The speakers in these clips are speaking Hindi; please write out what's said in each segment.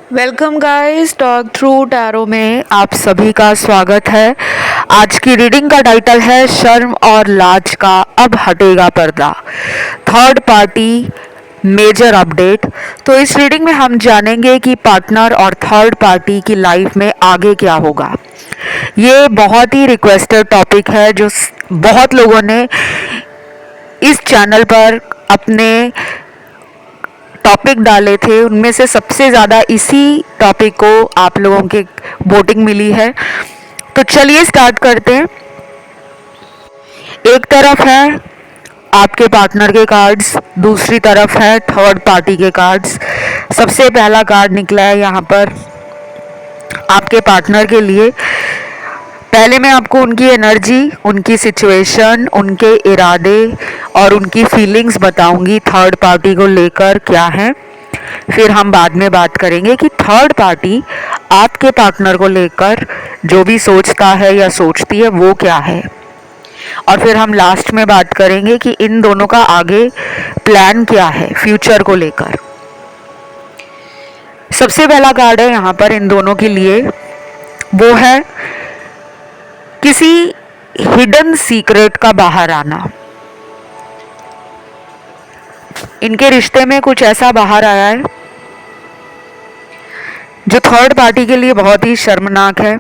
Welcome guys, talk through tarot में आप सभी का स्वागत है। आज की रीडिंग का टाइटल है शर्म और लाज का अब हटेगा पर्दा, थर्ड पार्टी मेजर अपडेट। तो इस रीडिंग में हम जानेंगे कि पार्टनर और थर्ड पार्टी की लाइफ में आगे क्या होगा। ये बहुत ही रिक्वेस्टेड टॉपिक है जो बहुत लोगों ने इस चैनल पर अपने टॉपिक डाले थे, उनमें से सबसे ज़्यादा इसी टॉपिक को आप लोगों के वोटिंग मिली है। तो चलिए स्टार्ट करते हैं। एक तरफ है आपके पार्टनर के कार्ड्स, दूसरी तरफ है थर्ड पार्टी के कार्ड्स। सबसे पहला कार्ड निकला है यहाँ पर आपके पार्टनर के लिए। पहले मैं आपको उनकी एनर्जी, उनकी सिचुएशन, उनके इरादे और उनकी फीलिंग्स बताऊंगी थर्ड पार्टी को लेकर क्या है। फिर हम बाद में बात करेंगे कि थर्ड पार्टी आपके पार्टनर को लेकर जो भी सोचता है या सोचती है वो क्या है। और फिर हम लास्ट में बात करेंगे कि इन दोनों का आगे प्लान क्या है फ्यूचर को लेकर। सबसे पहला कार्ड है यहाँ पर इन दोनों के लिए, वो है किसी हिडन सीक्रेट का बाहर आना। इनके रिश्ते में कुछ ऐसा बाहर आया है जो थर्ड पार्टी के लिए बहुत ही शर्मनाक है,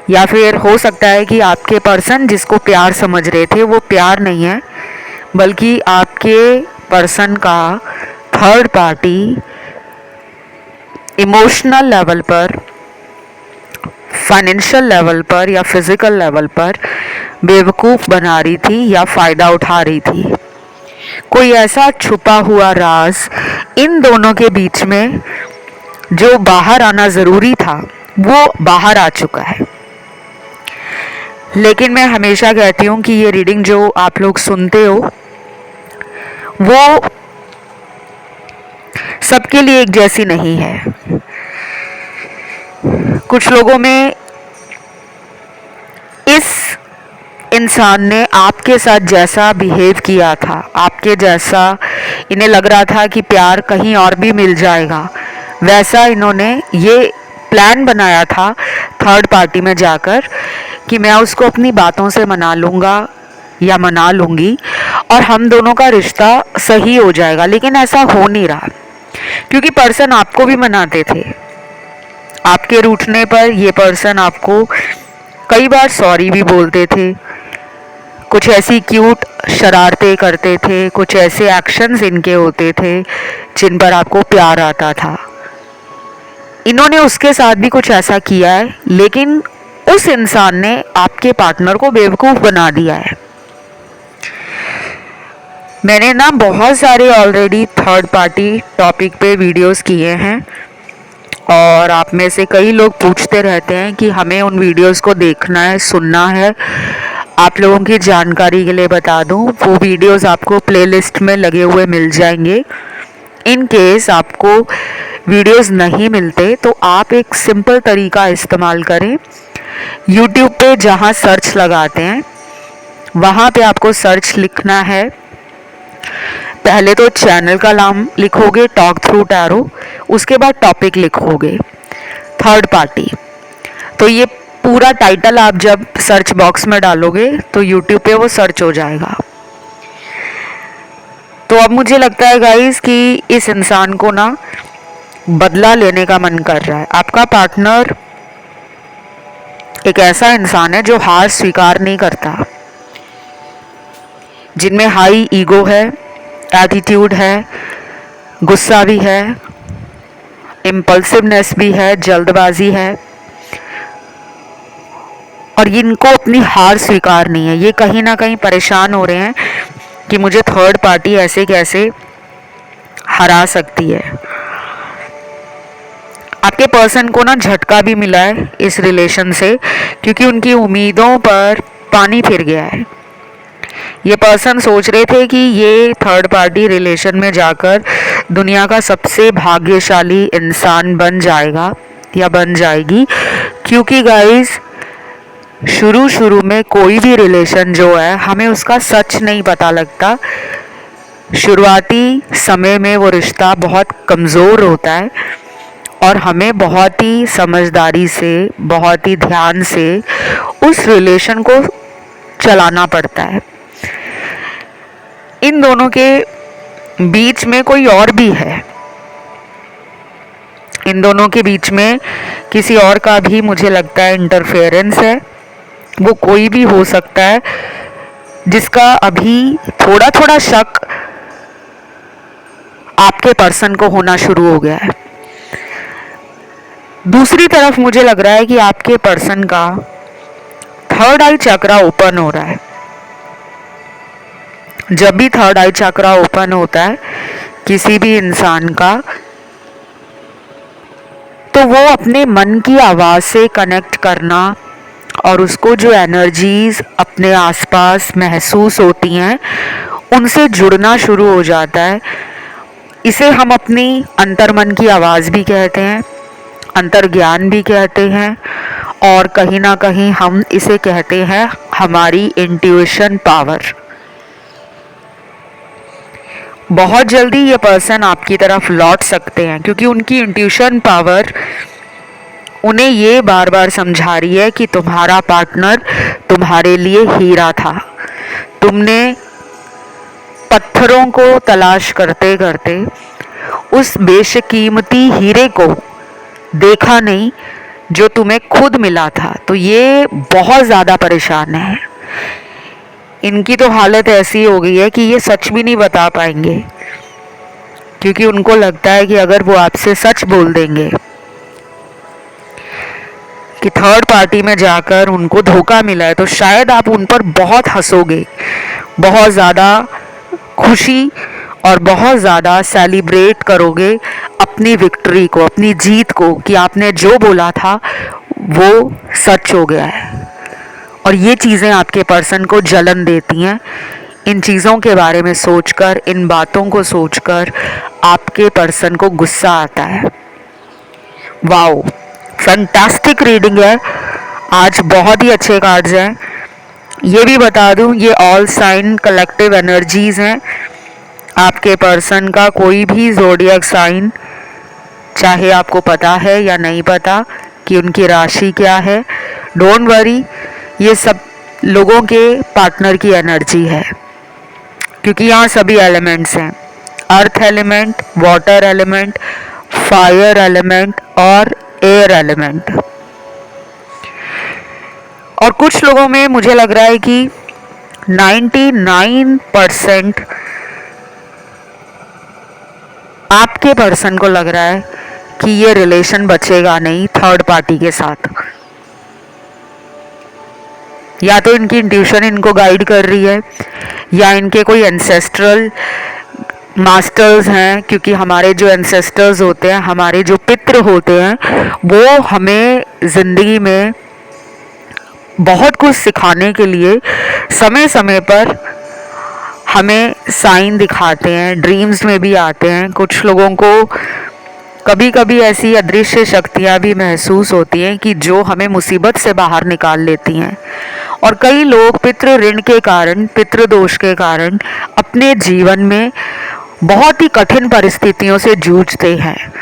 या फिर हो सकता है कि आपके पर्सन जिसको प्यार समझ रहे थे वो प्यार नहीं है, बल्कि आपके पर्सन का थर्ड पार्टी इमोशनल लेवल पर, फाइनेंशियल लेवल पर या फिजिकल लेवल पर बेवकूफ़ बना रही थी या फ़ायदा उठा रही थी। कोई ऐसा छुपा हुआ राज इन दोनों के बीच में जो बाहर आना ज़रूरी था वो बाहर आ चुका है। लेकिन मैं हमेशा कहती हूँ कि ये रीडिंग जो आप लोग सुनते हो वो सबके लिए एक जैसी नहीं है। कुछ लोगों में इस इंसान ने आपके साथ जैसा बिहेव किया था, आपके जैसा इन्हें लग रहा था कि प्यार कहीं और भी मिल जाएगा, वैसा इन्होंने ये प्लान बनाया था थर्ड पार्टी में जाकर कि मैं उसको अपनी बातों से मना लूँगा या मना लूँगी और हम दोनों का रिश्ता सही हो जाएगा। लेकिन ऐसा हो नहीं रहा, क्योंकि पर्सन आपको भी मनाते थे। आपके रूठने पर ये पर्सन आपको कई बार सॉरी भी बोलते थे, कुछ ऐसी क्यूट शरारतें करते थे, कुछ ऐसे एक्शंस इनके होते थे जिन पर आपको प्यार आता था। इन्होंने उसके साथ भी कुछ ऐसा किया है, लेकिन उस इंसान ने आपके पार्टनर को बेवकूफ़ बना दिया है। मैंने ना बहुत सारे ऑलरेडी थर्ड पार्टी टॉपिक पे वीडियोस किए हैं और आप में से कई लोग पूछते रहते हैं कि हमें उन वीडियोस को देखना है, सुनना है। आप लोगों की जानकारी के लिए बता दूं, वो वीडियोस आपको प्लेलिस्ट में लगे हुए मिल जाएंगे। इन केस आपको वीडियोस नहीं मिलते तो आप एक सिंपल तरीका इस्तेमाल करें। यूट्यूब पे जहाँ सर्च लगाते हैं वहाँ पे आपको सर्च लिखना है। पहले तो चैनल का नाम लिखोगे टॉक थ्रू टैरो, उसके बाद टॉपिक लिखोगे थर्ड पार्टी। तो ये पूरा टाइटल आप जब सर्च बॉक्स में डालोगे तो यूट्यूब पे वो सर्च हो जाएगा। तो अब मुझे लगता है गाइस कि इस इंसान को ना बदला लेने का मन कर रहा है। आपका पार्टनर एक ऐसा इंसान है जो हार स्वीकार नहीं करता, जिनमें हाई ईगो है, एटीट्यूड है, गुस्सा भी है, इम्पल्सिवनेस भी है, जल्दबाजी है, और इनको अपनी हार स्वीकार नहीं है। ये कहीं ना कहीं परेशान हो रहे हैं कि मुझे थर्ड पार्टी ऐसे कैसे हरा सकती है। आपके पर्सन को ना झटका भी मिला है इस रिलेशन से, क्योंकि उनकी उम्मीदों पर पानी फिर गया है। ये पर्सन सोच रहे थे कि ये थर्ड पार्टी रिलेशन में जाकर दुनिया का सबसे भाग्यशाली इंसान बन जाएगा या बन जाएगी, क्योंकि गाइस शुरू में कोई भी रिलेशन जो है हमें उसका सच नहीं पता लगता। शुरुआती समय में वो रिश्ता बहुत कमज़ोर होता है, और हमें बहुत ही समझदारी से, बहुत ही ध्यान से उस रिलेशन को चलाना पड़ता है। इन दोनों के बीच में कोई और भी है, इन दोनों के बीच में किसी और का भी मुझे लगता है इंटरफेरेंस है। वो कोई भी हो सकता है जिसका अभी थोड़ा थोड़ा शक आपके पर्सन को होना शुरू हो गया है। दूसरी तरफ मुझे लग रहा है कि आपके पर्सन का थर्ड आई चक्रा ओपन हो रहा है। जब भी थर्ड आई चक्रा ओपन होता है किसी भी इंसान का, तो वो अपने मन की आवाज़ से कनेक्ट करना और उसको जो एनर्जीज अपने आसपास महसूस होती हैं उनसे जुड़ना शुरू हो जाता है। इसे हम अपनी अंतर्मन की आवाज़ भी कहते हैं, अंतर्ज्ञान भी कहते हैं, और कहीं ना कहीं हम इसे कहते हैं हमारी इंट्यूशन पावर। बहुत जल्दी ये पर्सन आपकी तरफ लौट सकते हैं क्योंकि उनकी इंट्यूशन पावर उन्हें ये बार बार समझा रही है कि तुम्हारा पार्टनर तुम्हारे लिए हीरा था। तुमने पत्थरों को तलाश करते करते उस बेशकीमती हीरे को देखा नहीं जो तुम्हें खुद मिला था। तो ये बहुत ज़्यादा परेशान है। इनकी तो हालत ऐसी हो गई है कि ये सच भी नहीं बता पाएंगे क्योंकि उनको लगता है कि अगर वो आपसे सच बोल देंगे कि थर्ड पार्टी में जाकर उनको धोखा मिला है, तो शायद आप उन पर बहुत हंसोगे, बहुत ज़्यादा खुशी और बहुत ज़्यादा सेलिब्रेट करोगे अपनी विक्ट्री को, अपनी जीत को, कि आपने जो बोला था वो सच हो गया है। और ये चीज़ें आपके पर्सन को जलन देती हैं। इन चीज़ों के बारे में सोचकर, इन बातों को सोचकर आपके पर्सन को गुस्सा आता है। वाओ, फैंटास्टिक रीडिंग है आज, बहुत ही अच्छे कार्ड्स हैं। ये भी बता दूं, ये ऑल साइन कलेक्टिव एनर्जीज हैं। आपके पर्सन का कोई भी ज़ोडिएक साइन, चाहे आपको पता है या नहीं पता कि उनकी राशि क्या है, डोंट वरी, ये सब लोगों के पार्टनर की एनर्जी है क्योंकि यहाँ सभी एलिमेंट्स हैं, earth element, water element, fire element और एयर एलिमेंट। और कुछ लोगों में मुझे लग रहा है कि 99% आपके पर्सन को लग रहा है कि ये रिलेशन बचेगा नहीं थर्ड पार्टी के साथ। या तो इनकी इंट्यूशन इनको गाइड कर रही है या इनके कोई एंसेस्ट्रल मास्टर्स हैं, क्योंकि हमारे जो एंसेस्टर्स होते हैं, हमारे जो पितृ होते हैं, वो हमें ज़िंदगी में बहुत कुछ सिखाने के लिए समय समय पर हमें साइन दिखाते हैं, ड्रीम्स में भी आते हैं। कुछ लोगों को कभी कभी ऐसी अदृश्य शक्तियाँ भी महसूस होती हैं कि जो हमें मुसीबत से बाहर निकाल लेती हैं। और कई लोग पितृ ऋण के कारण, पितृ दोष के कारण अपने जीवन में बहुत ही कठिन परिस्थितियों से जूझते हैं।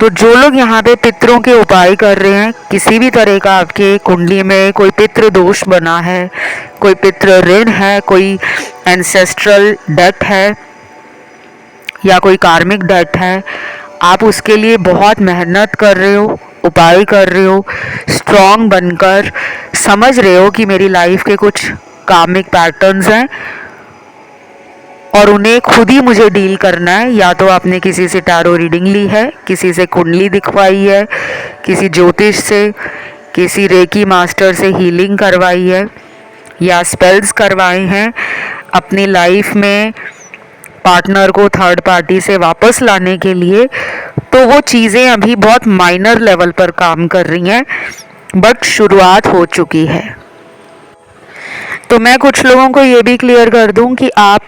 तो जो लोग यहाँ पे पितरों के उपाय कर रहे हैं, किसी भी तरह का आपके कुंडली में कोई पितृ दोष बना है, कोई पितृ ऋण है, कोई एंसेस्ट्रल डेट है या कोई कार्मिक डेट है, आप उसके लिए बहुत मेहनत कर रहे हो, उपाय कर रहे हो, स्ट्रॉन्ग बनकर समझ रहे हो कि मेरी लाइफ के कुछ कार्मिक पैटर्न्स हैं और उन्हें खुद ही मुझे डील करना है। या तो आपने किसी से टैरो रीडिंग ली है, किसी से कुंडली दिखवाई है, किसी ज्योतिष से, किसी रेकी मास्टर से हीलिंग करवाई है या स्पेल्स करवाए हैं अपनी लाइफ में पार्टनर को थर्ड पार्टी से वापस लाने के लिए। तो वो चीज़ें अभी बहुत माइनर लेवल पर काम कर रही हैं, बट शुरुआत हो चुकी है। तो मैं कुछ लोगों को ये भी क्लियर कर दूं कि आप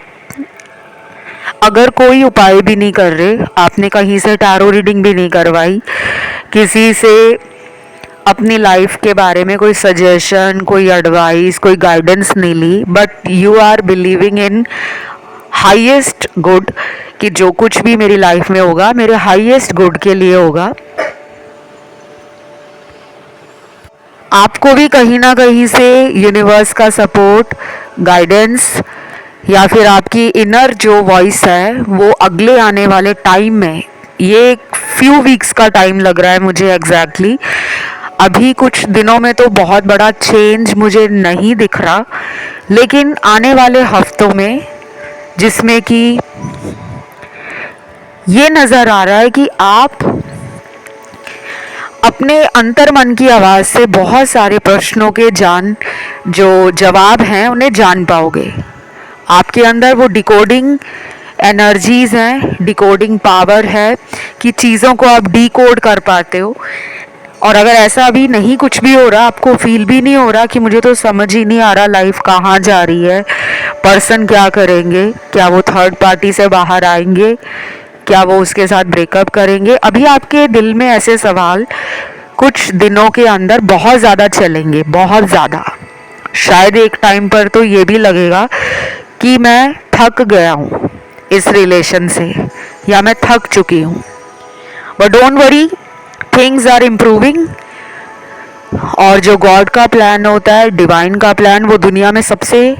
अगर कोई उपाय भी नहीं कर रहे, आपने कहीं से टैरो रीडिंग भी नहीं करवाई, किसी से अपनी लाइफ के बारे में कोई सजेशन, कोई एडवाइस, कोई गाइडेंस नहीं ली, but you are believing in highest good, कि जो कुछ भी मेरी लाइफ में होगा मेरे हाईएस्ट गुड के लिए होगा। आपको भी कहीं ना कहीं से यूनिवर्स का सपोर्ट, गाइडेंस या फिर आपकी इनर जो वॉइस है वो अगले आने वाले टाइम में, ये एक फ्यू वीक्स का टाइम लग रहा है मुझे एग्जैक्टली अभी कुछ दिनों में तो बहुत बड़ा चेंज मुझे नहीं दिख रहा, लेकिन आने वाले हफ्तों में जिसमें कि ये नज़र आ रहा है कि आप अपने अंतर मन की आवाज़ से बहुत सारे प्रश्नों के जो जवाब हैं उन्हें जान पाओगे। आपके अंदर वो डिकोडिंग एनर्जीज हैं, डिकोडिंग पावर है कि चीज़ों को आप डिकोड कर पाते हो। और अगर ऐसा अभी नहीं कुछ भी हो रहा, आपको फील भी नहीं हो रहा कि मुझे तो समझ ही नहीं आ रहा लाइफ कहाँ जा रही है, पर्सन क्या करेंगे, क्या वो थर्ड पार्टी से बाहर आएंगे, क्या वो उसके साथ ब्रेकअप करेंगे, अभी आपके दिल में ऐसे सवाल कुछ दिनों के अंदर बहुत ज़्यादा चलेंगे, बहुत ज़्यादा। शायद एक टाइम पर तो ये भी लगेगा कि मैं थक गया हूँ इस रिलेशन से, या मैं थक चुकी हूँ। But don't worry, things are improving. और जो गॉड का प्लान होता है, डिवाइन का प्लान, वो दुनिया में सबसे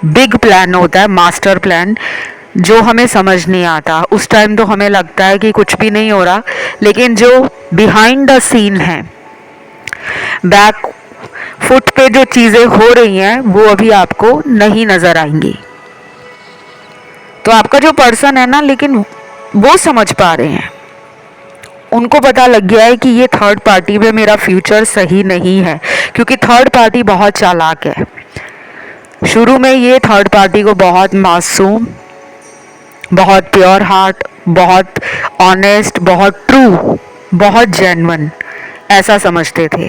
बिग प्लान होता है, मास्टर प्लान, जो हमें समझ नहीं आता। उस टाइम तो हमें लगता है कि कुछ भी नहीं हो रहा, लेकिन जो बिहाइंड द सीन है, बैक फुट पे जो चीज़ें हो रही हैं वो अभी आपको नहीं नज़र आएंगी। तो आपका जो पर्सन है ना, लेकिन वो समझ पा रहे हैं, उनको पता लग गया है कि ये थर्ड पार्टी में मेरा फ्यूचर सही नहीं है, क्योंकि थर्ड पार्टी बहुत चालाक है। शुरू में ये थर्ड पार्टी को बहुत मासूम, बहुत प्योर हार्ट, बहुत ऑनेस्ट, बहुत ट्रू, बहुत जेन्युइन ऐसा समझते थे,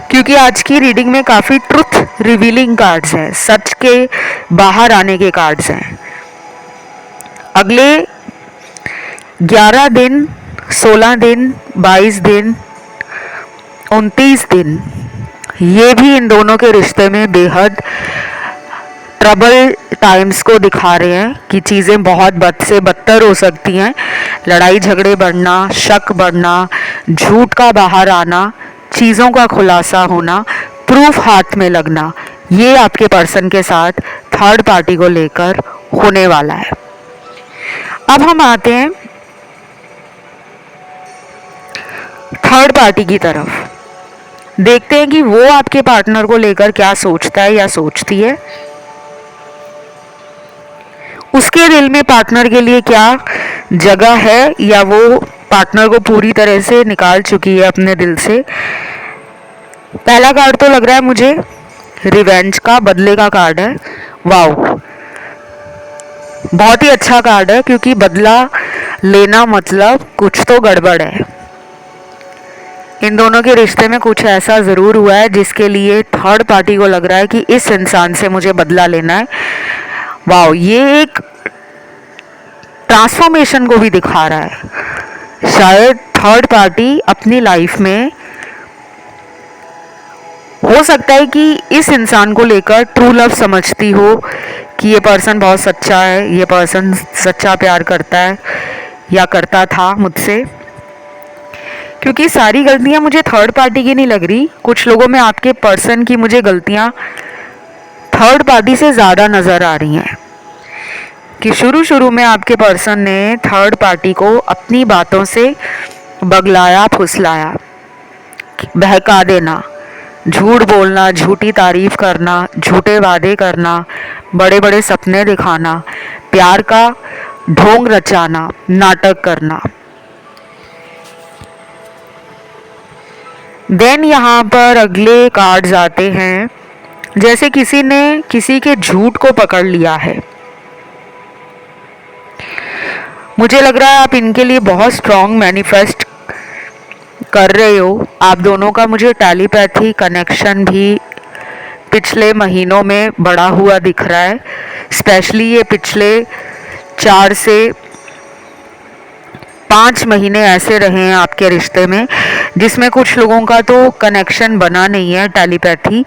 क्योंकि आज की रीडिंग में काफ़ी ट्रुथ रिवीलिंग कार्ड्स हैं, सच के बाहर आने के कार्ड्स हैं। अगले 11 दिन, 16 दिन, 22 दिन, 29 दिन, ये भी इन दोनों के रिश्ते में बेहद ट्रबल टाइम्स को दिखा रहे हैं कि चीज़ें बहुत बद से बदतर हो सकती हैं। लड़ाई झगड़े बढ़ना, शक बढ़ना, झूठ का बाहर आना, चीज़ों का खुलासा होना, प्रूफ हाथ में लगना, ये आपके पर्सन के साथ थर्ड पार्टी को लेकर होने वाला है। अब हम आते हैं थर्ड पार्टी की तरफ, देखते हैं कि वो आपके पार्टनर को लेकर क्या सोचता है या सोचती है। उसके दिल में पार्टनर के लिए क्या जगह है, या वो पार्टनर को पूरी तरह से निकाल चुकी है अपने दिल से। पहला कार्ड तो लग रहा है मुझे रिवेंज का, बदले का कार्ड है। वाओ, बहुत ही अच्छा कार्ड है, क्योंकि बदला लेना मतलब कुछ तो गड़बड़ है। इन दोनों के रिश्ते में कुछ ऐसा ज़रूर हुआ है जिसके लिए थर्ड पार्टी को लग रहा है कि इस इंसान से मुझे बदला लेना है। वाओ, ये एक ट्रांसफॉर्मेशन को भी दिखा रहा है। शायद थर्ड पार्टी अपनी लाइफ में, हो सकता है कि इस इंसान को लेकर ट्रू लव समझती हो कि ये पर्सन बहुत सच्चा है, ये पर्सन सच्चा प्यार करता है या करता था मुझसे। क्योंकि सारी गलतियां मुझे थर्ड पार्टी की नहीं लग रही, कुछ लोगों में आपके पर्सन की मुझे गलतियां थर्ड पार्टी से ज़्यादा नज़र आ रही हैं। कि शुरू में आपके पर्सन ने थर्ड पार्टी को अपनी बातों से बगलाया, फुसलाया, बहका देना, झूठ बोलना, झूठी तारीफ करना, झूठे वादे करना, बड़े बड़े सपने दिखाना, प्यार का ढोंग रचाना, नाटक करना। देन यहाँ पर अगले कार्ड्स आते हैं, जैसे किसी ने किसी के झूठ को पकड़ लिया है। मुझे लग रहा है आप इनके लिए बहुत स्ट्रॉन्ग मैनिफेस्ट कर रहे हो। आप दोनों का मुझे टेलीपैथी कनेक्शन भी पिछले महीनों में बढ़ा हुआ दिख रहा है। स्पेशली ये पिछले 4 से 5 महीने ऐसे रहे हैं आपके रिश्ते में जिसमें कुछ लोगों का तो कनेक्शन बना नहीं है टेलीपैथी,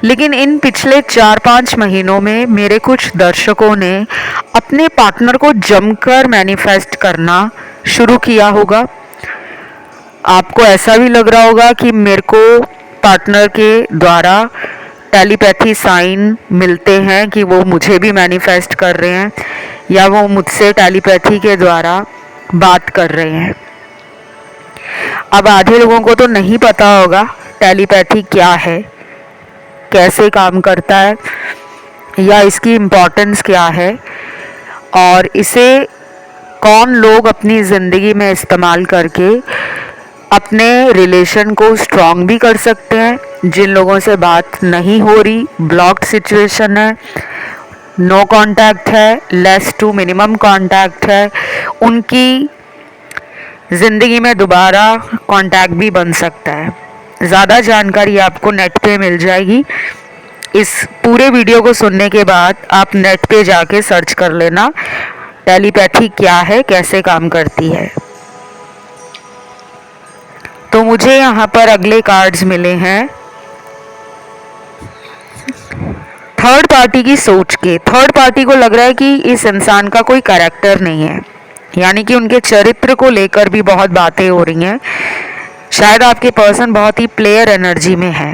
लेकिन इन पिछले 4-5 महीनों में मेरे कुछ दर्शकों ने अपने पार्टनर को जमकर मैनिफेस्ट करना शुरू किया होगा। आपको ऐसा भी लग रहा होगा कि मेरे को पार्टनर के द्वारा टेलीपैथी साइन मिलते हैं कि वो मुझे भी मैनिफेस्ट कर रहे हैं या वो मुझसे टेलीपैथी के द्वारा बात कर रहे हैं। अब आधे लोगों को तो नहीं पता होगा टेलीपैथी क्या है, कैसे काम करता है या इसकी इम्पोर्टेंस क्या है और इसे कौन लोग अपनी ज़िंदगी में इस्तेमाल करके अपने रिलेशन को स्ट्रॉन्ग भी कर सकते हैं। जिन लोगों से बात नहीं हो रही, ब्लॉक्ड सिचुएशन है, नो कांटेक्ट है, लेस टू मिनिमम कांटेक्ट है, उनकी ज़िंदगी में दोबारा कांटेक्ट भी बन सकता है। ज़्यादा जानकारी आपको नेट पे मिल जाएगी। इस पूरे वीडियो को सुनने के बाद आप नेट पे जाके सर्च कर लेना टेलीपैथी क्या है, कैसे काम करती है। तो मुझे यहाँ पर अगले कार्ड्स मिले हैं थर्ड पार्टी की सोच के। थर्ड पार्टी को लग रहा है कि इस इंसान का कोई कैरेक्टर नहीं है, यानी कि उनके चरित्र को लेकर भी बहुत बातें हो रही हैं। शायद आपके पर्सन बहुत ही प्लेयर एनर्जी में है।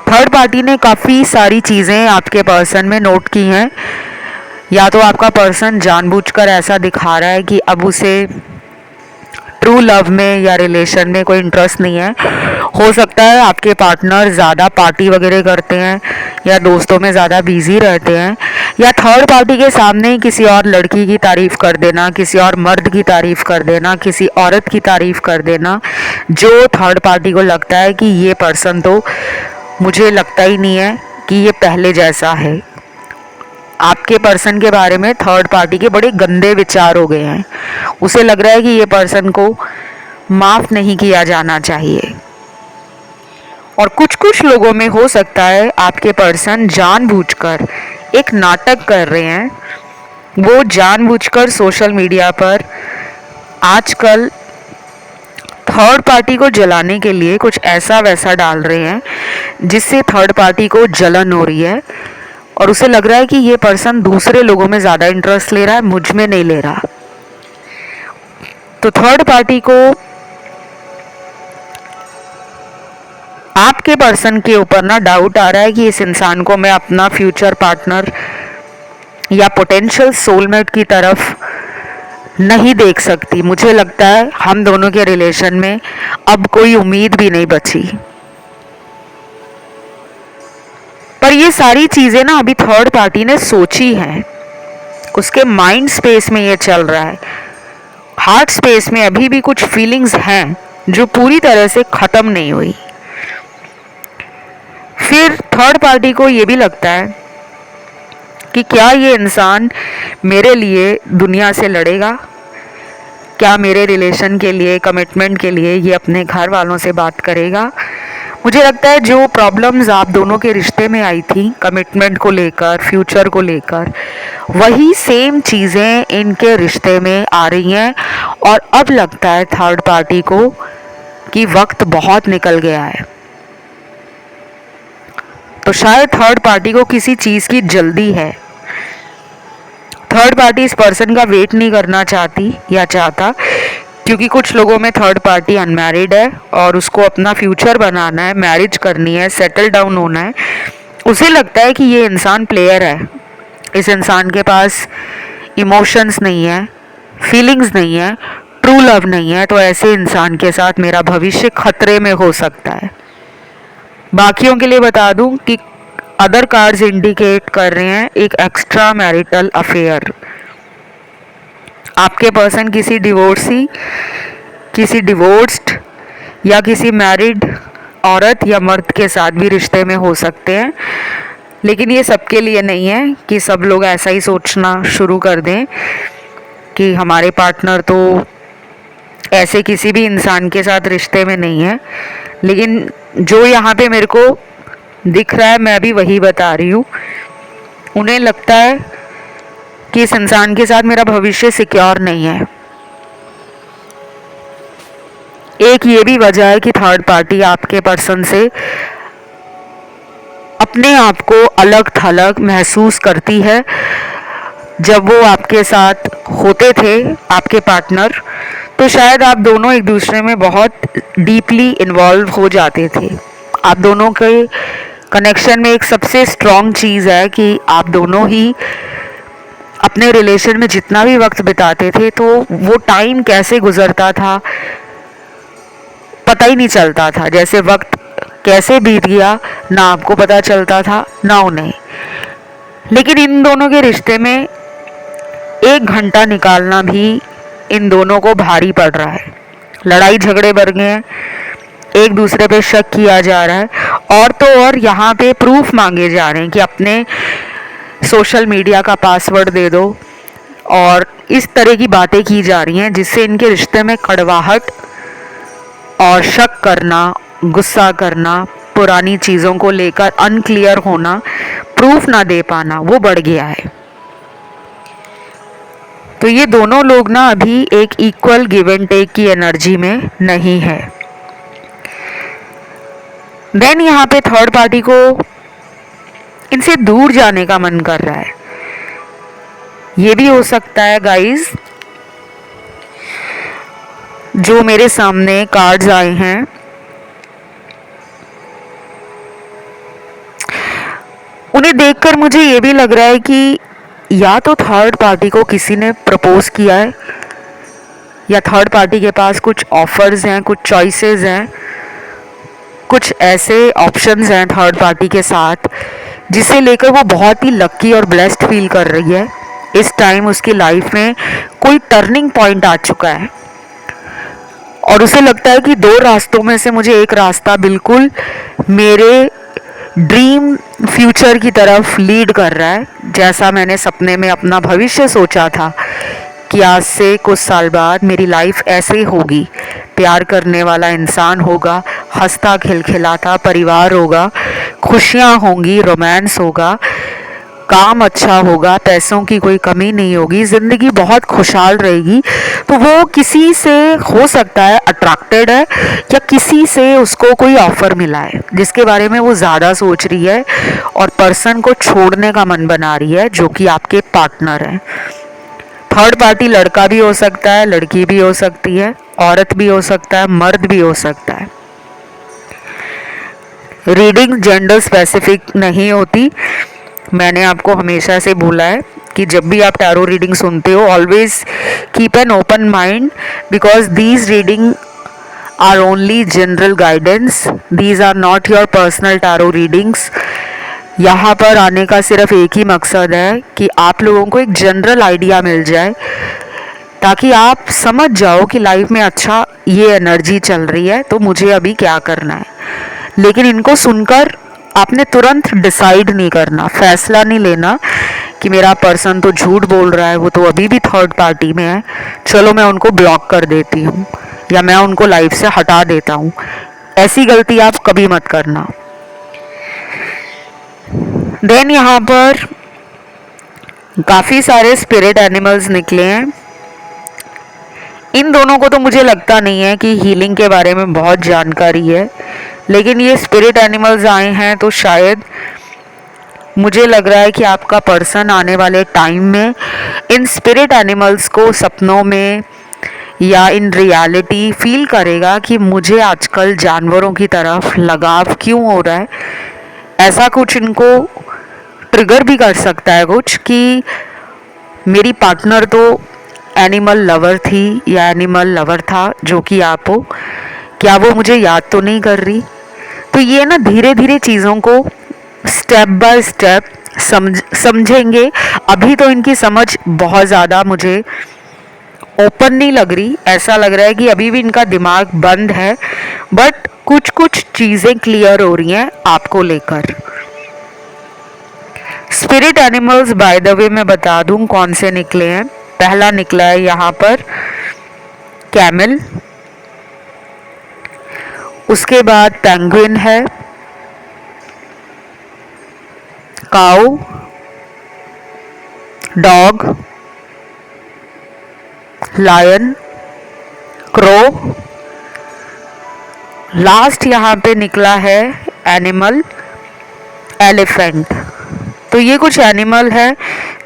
थर्ड पार्टी ने काफ़ी सारी चीज़ें आपके पर्सन में नोट की हैं। या तो आपका पर्सन जानबूझकर ऐसा दिखा रहा है कि अब उसे ट्रू लव में या रिलेशन में कोई इंटरेस्ट नहीं है। हो सकता है आपके पार्टनर ज़्यादा पार्टी वगैरह करते हैं या दोस्तों में ज़्यादा बिजी रहते हैं, या थर्ड पार्टी के सामने ही किसी और लड़की की तारीफ़ कर देना, किसी और मर्द की तारीफ़ कर देना, किसी औरत की तारीफ़ कर देना, जो थर्ड पार्टी को लगता है कि ये पर्सन तो मुझे लगता ही नहीं है कि ये पहले जैसा है। आपके पर्सन के बारे में थर्ड पार्टी के बड़े गंदे विचार हो गए हैं। उसे लग रहा है कि ये पर्सन को माफ़ नहीं किया जाना चाहिए। और कुछ कुछ लोगों में हो सकता है आपके पर्सन जानबूझकर एक नाटक कर रहे हैं। वो जानबूझकर सोशल मीडिया पर आजकल थर्ड पार्टी को जलाने के लिए कुछ ऐसा वैसा डाल रहे हैं जिससे थर्ड पार्टी को जलन हो रही है और उसे लग रहा है कि ये पर्सन दूसरे लोगों में ज़्यादा इंटरेस्ट ले रहा है, मुझ में नहीं ले रहा। तो थर्ड पार्टी को आपके पर्सन के ऊपर ना डाउट आ रहा है कि इस इंसान को मैं अपना फ्यूचर पार्टनर या पोटेंशियल सोलमेट की तरफ नहीं देख सकती। मुझे लगता है हम दोनों के रिलेशन में अब कोई उम्मीद भी नहीं बची। पर ये सारी चीज़ें ना अभी थर्ड पार्टी ने सोची हैं, उसके माइंड स्पेस में ये चल रहा है। हार्ट स्पेस में अभी भी कुछ फीलिंग्स हैं जो पूरी तरह से ख़त्म नहीं हुई। फिर थर्ड पार्टी को ये भी लगता है कि क्या ये इंसान मेरे लिए दुनिया से लड़ेगा, क्या मेरे रिलेशन के लिए, कमिटमेंट के लिए ये अपने घर वालों से बात करेगा। मुझे लगता है जो प्रॉब्लम्स आप दोनों के रिश्ते में आई थी कमिटमेंट को लेकर, फ्यूचर को लेकर, वही सेम चीज़ें इनके रिश्ते में आ रही हैं और अब लगता है थर्ड पार्टी को कि वक्त बहुत निकल गया है। तो शायद थर्ड पार्टी को किसी चीज़ की जल्दी है। थर्ड पार्टी इस पर्सन का वेट नहीं करना चाहती या चाहता, क्योंकि कुछ लोगों में थर्ड पार्टी अनमैरिड है और उसको अपना फ्यूचर बनाना है, मैरिज करनी है, सेटल डाउन होना है। उसे लगता है कि ये इंसान प्लेयर है, इस इंसान के पास इमोशंस नहीं है, फीलिंग्स नहीं है, ट्रू लव नहीं है, तो ऐसे इंसान के साथ मेरा भविष्य खतरे में हो सकता है। बाकियों के लिए बता दूं कि अदर कार्ड्स इंडिकेट कर रहे हैं एक एक्स्ट्रा मैरिटल अफेयर। आपके पर्सन किसी डिवोर्सी, किसी डिवोर्स्ड या किसी मैरिड औरत या मर्द के साथ भी रिश्ते में हो सकते हैं। लेकिन ये सबके लिए नहीं है कि सब लोग ऐसा ही सोचना शुरू कर दें कि हमारे पार्टनर तो ऐसे किसी भी इंसान के साथ रिश्ते में नहीं है। लेकिन जो यहाँ पे मेरे को दिख रहा है मैं भी वही बता रही हूँ। उन्हें लगता है कि इस इंसान के साथ मेरा भविष्य सिक्योर नहीं है। एक ये भी वजह है कि थर्ड पार्टी आपके पर्सन से अपने आप को अलग थलग महसूस करती है। जब वो आपके साथ होते थे, आपके पार्टनर, तो शायद आप दोनों एक दूसरे में बहुत डीपली इन्वॉल्व हो जाते थे। आप दोनों के कनेक्शन में एक सबसे स्ट्रॉन्ग चीज़ है कि आप दोनों ही अपने रिलेशन में जितना भी वक्त बिताते थे तो वो टाइम कैसे गुजरता था पता ही नहीं चलता था। जैसे वक्त कैसे बीत गया ना आपको पता चलता था ना उन्हें। लेकिन इन दोनों के रिश्ते में 1 घंटा निकालना भी इन दोनों को भारी पड़ रहा है। लड़ाई झगड़े बढ़ गए हैं, एक दूसरे पे शक किया जा रहा है, और तो और यहाँ पे प्रूफ मांगे जा रहे हैं कि अपने सोशल मीडिया का पासवर्ड दे दो, और इस तरह की बातें की जा रही हैं जिससे इनके रिश्ते में कड़वाहट और शक करना, गुस्सा करना, पुरानी चीज़ों को लेकर अनक्लियर होना, प्रूफ ना दे पाना, वो बढ़ गया है। तो ये दोनों लोग ना अभी एक इक्वल गिव एंड टेक की एनर्जी में नहीं है। देन यहाँ पे थर्ड पार्टी को इनसे दूर जाने का मन कर रहा है। ये भी हो सकता है गाइस, जो मेरे सामने कार्ड्स आए हैं उन्हें देखकर मुझे ये भी लग रहा है कि या तो थर्ड पार्टी को किसी ने प्रपोज किया है, या थर्ड पार्टी के पास कुछ ऑफर्स हैं, कुछ चॉइसेस हैं, कुछ ऐसे ऑप्शंस हैं थर्ड पार्टी के साथ जिसे लेकर वो बहुत ही लकी और ब्लेस्ड फील कर रही है। इस टाइम उसकी लाइफ में कोई टर्निंग पॉइंट आ चुका है और उसे लगता है कि 2 रास्तों में से मुझे एक रास्ता बिल्कुल मेरे ड्रीम फ्यूचर की तरफ लीड कर रहा है। जैसा मैंने सपने में अपना भविष्य सोचा था कि आज से कुछ साल बाद मेरी लाइफ ऐसे ही होगी, प्यार करने वाला इंसान होगा, हंसता खिलखिलाता परिवार होगा, खुशियाँ होंगी, रोमांस होगा, काम अच्छा होगा, पैसों की कोई कमी नहीं होगी, ज़िंदगी बहुत खुशहाल रहेगी। तो वो किसी से हो सकता है अट्रैक्टेड है, या किसी से उसको कोई ऑफ़र मिला है जिसके बारे में वो ज़्यादा सोच रही है और पर्सन को छोड़ने का मन बना रही है, जो कि आपके पार्टनर है। थर्ड पार्टी लड़का भी हो सकता है, लड़की भी हो सकती है, औरत भी हो सकता है, मर्द भी हो सकता है। रीडिंग जेंडर स्पेसिफिक नहीं होती। मैंने आपको हमेशा से बोला है कि जब भी आप टैरो रीडिंग सुनते हो, always keep an open mind, because these reading are only general guidance, these are not your personal tarot readings. यहाँ पर आने का सिर्फ एक ही मकसद है कि आप लोगों को एक जनरल आइडिया मिल जाए, ताकि आप समझ जाओ कि लाइफ में अच्छा ये एनर्जी चल रही है तो मुझे अभी क्या करना है। लेकिन इनको सुनकर आपने तुरंत डिसाइड नहीं करना, फैसला नहीं लेना कि मेरा पर्सन तो झूठ बोल रहा है, वो तो अभी भी थर्ड पार्टी में है, चलो मैं उनको ब्लॉक कर देती हूँ या मैं उनको लाइफ से हटा देता हूँ। ऐसी गलती आप कभी मत करना। देन यहाँ पर काफ़ी सारे स्पिरिट एनिमल्स निकले हैं। इन दोनों को तो मुझे लगता नहीं है कि हीलिंग के बारे में बहुत जानकारी है, लेकिन ये स्पिरिट एनिमल्स आए हैं तो शायद मुझे लग रहा है कि आपका पर्सन आने वाले टाइम में इन स्पिरिट एनिमल्स को सपनों में या इन रियलिटी फील करेगा कि मुझे आजकल जानवरों की तरफ लगाव क्यों हो रहा है। ऐसा कुछ इनको ट्रिगर भी कर सकता है कुछ कि मेरी पार्टनर तो एनिमल लवर थी या एनिमल लवर था, जो कि आप हो, क्या वो मुझे याद तो नहीं कर रही। तो ये ना धीरे धीरे चीज़ों को स्टेप बाय स्टेप समझेंगे। अभी तो इनकी समझ बहुत ज़्यादा मुझे ओपन नहीं लग रही, ऐसा लग रहा है कि अभी भी इनका दिमाग बंद है, बट कुछ कुछ चीज़ें क्लियर हो रही हैं आपको लेकर। Spirit animals by the way मैं बता दूं कौन से निकले हैं। पहला निकला है यहाँ पर कैमल, उसके बाद पेंगुइन है, काऊ, डॉग, लायन, क्रो, लास्ट यहाँ पे निकला है एनिमल, एलिफेंट। तो ये कुछ एनिमल है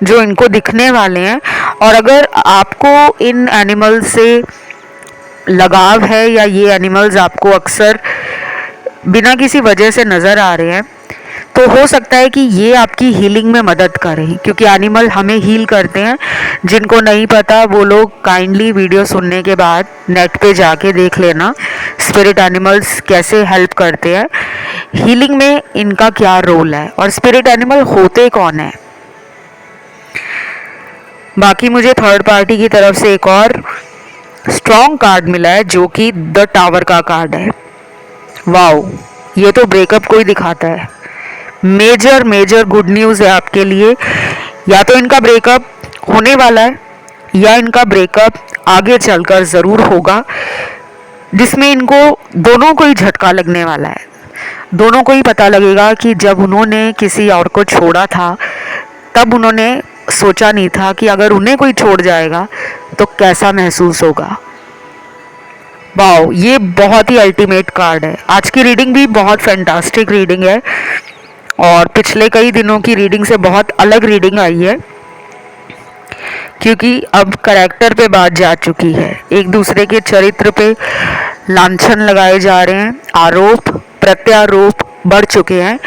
जो इनको दिखने वाले हैं, और अगर आपको इन एनिमल से लगाव है या ये एनिमल्स आपको अक्सर बिना किसी वजह से नज़र आ रहे हैं, तो हो सकता है कि ये आपकी हीलिंग में मदद करें, क्योंकि एनिमल हमें हील करते हैं। जिनको नहीं पता वो लोग काइंडली वीडियो सुनने के बाद नेट पे जाके देख लेना स्पिरिट एनिमल्स कैसे हेल्प करते हैं, हीलिंग में इनका क्या रोल है और स्पिरिट एनिमल होते कौन है। बाकी मुझे थर्ड पार्टी की तरफ से एक और स्ट्रॉन्ग कार्ड मिला है जो कि द टावर का कार्ड है। वाओ, ये तो ब्रेकअप को ही दिखाता है। मेजर मेजर गुड न्यूज़ है आपके लिए। या तो इनका ब्रेकअप होने वाला है या इनका ब्रेकअप आगे चलकर ज़रूर होगा, जिसमें इनको दोनों को ही झटका लगने वाला है। दोनों को ही पता लगेगा कि जब उन्होंने किसी और को छोड़ा था तब उन्होंने सोचा नहीं था कि अगर उन्हें कोई छोड़ जाएगा तो कैसा महसूस होगा। वाओ, ये बहुत ही अल्टीमेट कार्ड है। आज की रीडिंग भी बहुत फैंटास्टिक रीडिंग है और पिछले कई दिनों की रीडिंग से बहुत अलग रीडिंग आई है, क्योंकि अब करैक्टर पे बात जा चुकी है। एक दूसरे के चरित्र पे लांछन लगाए जा रहे हैं, आरोप प्रत्यारोप बढ़ चुके हैं।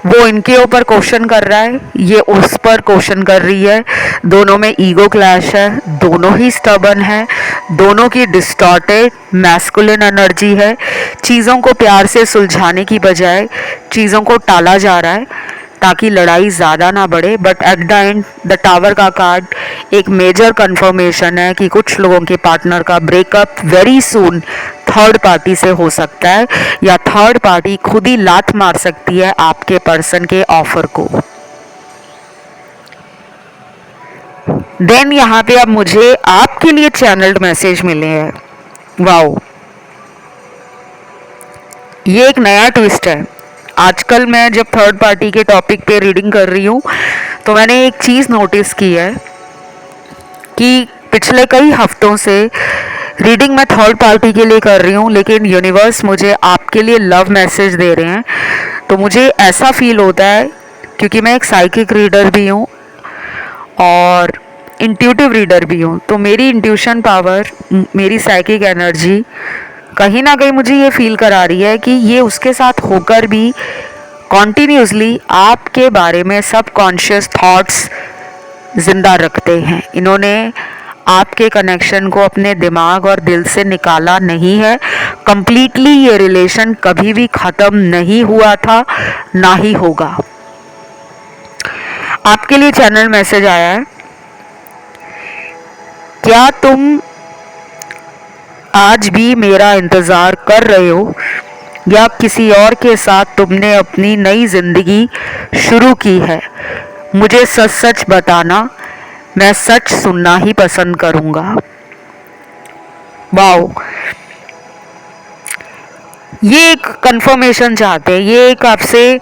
वो इनके ऊपर क्वेश्चन कर रहा है, ये उस पर क्वेश्चन कर रही है। दोनों में ईगो क्लैश है, दोनों ही स्टबर्न है, दोनों की डिस्टॉर्टेड मैस्कुलिन एनर्जी है। चीज़ों को प्यार से सुलझाने की बजाय चीज़ों को टाला जा रहा है ताकि लड़ाई ज़्यादा ना बढ़े। But at the end the tower का कार्ड एक मेजर कंफर्मेशन है कि कुछ लोगों के पार्टनर का breakup very soon third party से हो सकता है, या थर्ड पार्टी खुद ही लात मार सकती है आपके पर्सन के ऑफर को। देन यहाँ पे अब मुझे आपके लिए चैनल्ड मैसेज मिले हैं। वाओ, ये एक नया ट्विस्ट है। आजकल मैं जब थर्ड पार्टी के टॉपिक पे रीडिंग कर रही हूँ तो मैंने एक चीज़ नोटिस की है कि पिछले कई हफ्तों से रीडिंग मैं थर्ड पार्टी के लिए कर रही हूँ, लेकिन यूनिवर्स मुझे आपके लिए लव मैसेज दे रहे हैं। तो मुझे ऐसा फील होता है, क्योंकि मैं एक साइकिक रीडर भी हूँ और इंट्यूटिव रीडर भी हूँ, तो मेरी इंट्यूशन पावर, मेरी साइकिक एनर्जी कहीं ना कहीं मुझे ये फील करा रही है कि ये उसके साथ होकर भी कॉन्टीन्यूसली आपके बारे में सबकॉन्शियस थॉट्स जिंदा रखते हैं। इन्होंने आपके कनेक्शन को अपने दिमाग और दिल से निकाला नहीं है। कंप्लीटली ये रिलेशन कभी भी ख़त्म नहीं हुआ था, ना ही होगा। आपके लिए चैनल मैसेज आया है, क्या तुम आज भी मेरा इंतज़ार कर रहे हो या किसी और के साथ तुमने अपनी नई ज़िंदगी शुरू की है? मुझे सच सच बताना, मैं सच सुनना ही पसंद करूँगा। वाओ, ये एक कंफर्मेशन चाहते हैं, ये एक आपसे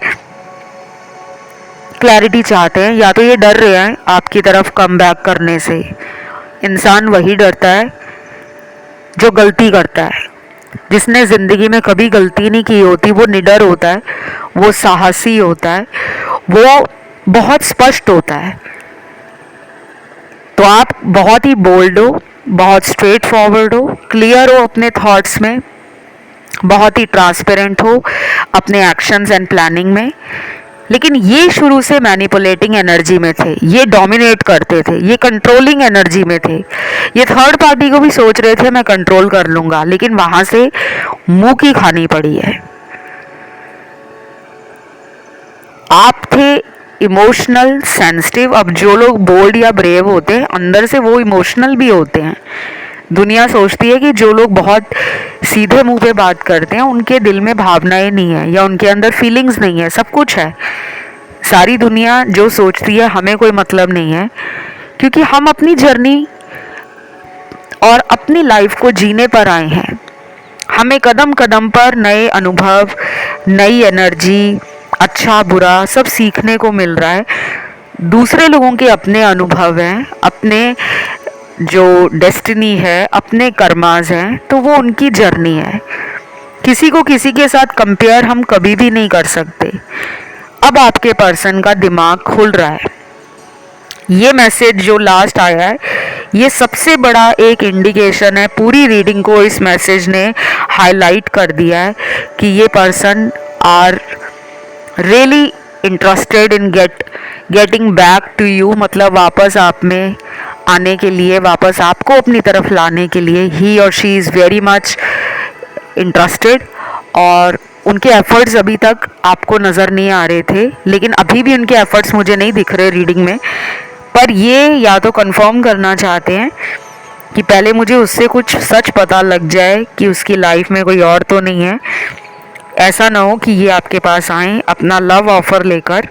क्लैरिटी चाहते हैं। या तो ये डर रहे हैं आपकी तरफ कम बैक करने से। इंसान वही डरता है जो गलती करता है। जिसने ज़िंदगी में कभी गलती नहीं की होती वो निडर होता है, वो साहसी होता है, वो बहुत स्पष्ट होता है। तो आप बहुत ही बोल्ड हो, बहुत स्ट्रेट फॉरवर्ड हो, क्लियर हो अपने थॉट्स में, बहुत ही ट्रांसपेरेंट हो अपने एक्शंस एंड प्लानिंग में। लेकिन ये शुरू से मैनिपुलेटिंग एनर्जी में थे, ये डोमिनेट करते थे, ये कंट्रोलिंग एनर्जी में थे। ये थर्ड पार्टी को भी सोच रहे थे मैं कंट्रोल कर लूँगा, लेकिन वहाँ से मुंह की खानी पड़ी है। आप थे इमोशनल सेंसिटिव। अब जो लोग बोल्ड या ब्रेव होते हैं अंदर से वो इमोशनल भी होते हैं। दुनिया सोचती है कि जो लोग बहुत सीधे मुंह पे बात करते हैं उनके दिल में भावनाएं नहीं है या उनके अंदर फीलिंग्स नहीं है। सब कुछ है। सारी दुनिया जो सोचती है हमें कोई मतलब नहीं है, क्योंकि हम अपनी जर्नी और अपनी लाइफ को जीने पर आए हैं। हमें कदम कदम पर नए अनुभव, नई एनर्जी, अच्छा बुरा सब सीखने को मिल रहा है। दूसरे लोगों के अपने अनुभव हैं, अपने जो डेस्टिनी है, अपने कर्माज हैं, तो वो उनकी जर्नी है। किसी को किसी के साथ कंपेयर हम कभी भी नहीं कर सकते। अब आपके पर्सन का दिमाग खुल रहा है। ये मैसेज जो लास्ट आया है, ये सबसे बड़ा एक इंडिकेशन है। पूरी रीडिंग को इस मैसेज ने हाईलाइट कर दिया है कि ये person are really interested in getting back to you, मतलब वापस आप में आने के लिए, वापस आपको अपनी तरफ लाने के लिए ही और she is very much interested. और उनके एफर्ट्स अभी तक आपको नज़र नहीं आ रहे थे, लेकिन अभी भी उनके एफर्ट्स मुझे नहीं दिख रहे रीडिंग में। पर ये या तो कंफर्म करना चाहते हैं कि पहले मुझे उससे कुछ सच पता लग जाए कि उसकी लाइफ में कोई और तो नहीं है। ऐसा ना हो कि ये आपके पास आए अपना लव ऑफ़र लेकर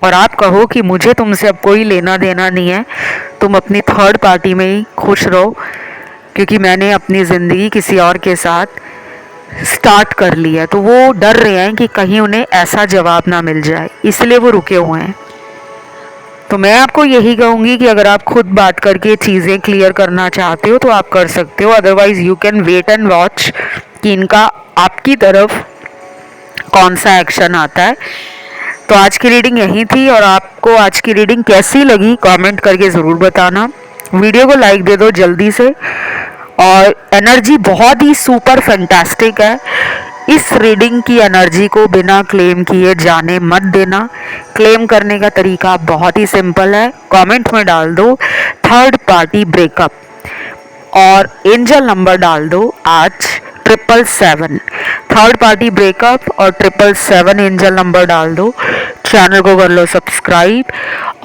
और आप कहो कि मुझे तुमसे अब कोई लेना देना नहीं है, तुम अपनी थर्ड पार्टी में ही खुश रहो, क्योंकि मैंने अपनी ज़िंदगी किसी और के साथ स्टार्ट कर ली है। तो वो डर रहे हैं कि कहीं उन्हें ऐसा जवाब ना मिल जाए, इसलिए वो रुके हुए हैं। तो मैं आपको यही कहूँगी कि अगर आप खुद बात करके चीज़ें क्लियर करना चाहते हो तो आप कर सकते हो, otherwise you can wait and watch कि इनका आपकी तरफ कौन सा एक्शन आता है। तो आज की रीडिंग यही थी, और आपको आज की रीडिंग कैसी लगी कमेंट करके ज़रूर बताना। वीडियो को लाइक दे दो जल्दी से। और एनर्जी बहुत ही सुपर फैंटास्टिक है। इस रीडिंग की एनर्जी को बिना क्लेम किए जाने मत देना। क्लेम करने का तरीका बहुत ही सिंपल है, कमेंट में डाल दो थर्ड पार्टी ब्रेकअप और एंजल नंबर डाल दो आज 777। थर्ड पार्टी ब्रेकअप और 777 एंजल नंबर डाल दो। चैनल को कर लो सब्सक्राइब,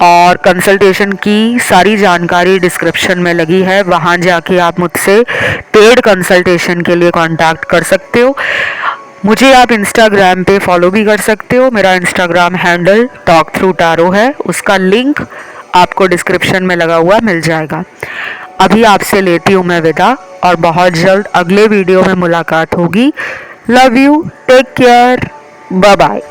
और कंसल्टेशन की सारी जानकारी डिस्क्रिप्शन में लगी है, वहाँ जाके आप मुझसे पेड कंसल्टेशन के लिए कांटेक्ट कर सकते हो। मुझे आप इंस्टाग्राम पे फॉलो भी कर सकते हो। मेरा Instagram handle talk through tarot है, उसका लिंक आपको डिस्क्रिप्शन में लगा हुआ मिल जाएगा। अभी आपसे लेती हूँ मैं विदा, और बहुत जल्द अगले वीडियो में मुलाकात होगी। Love you, take care, bye bye.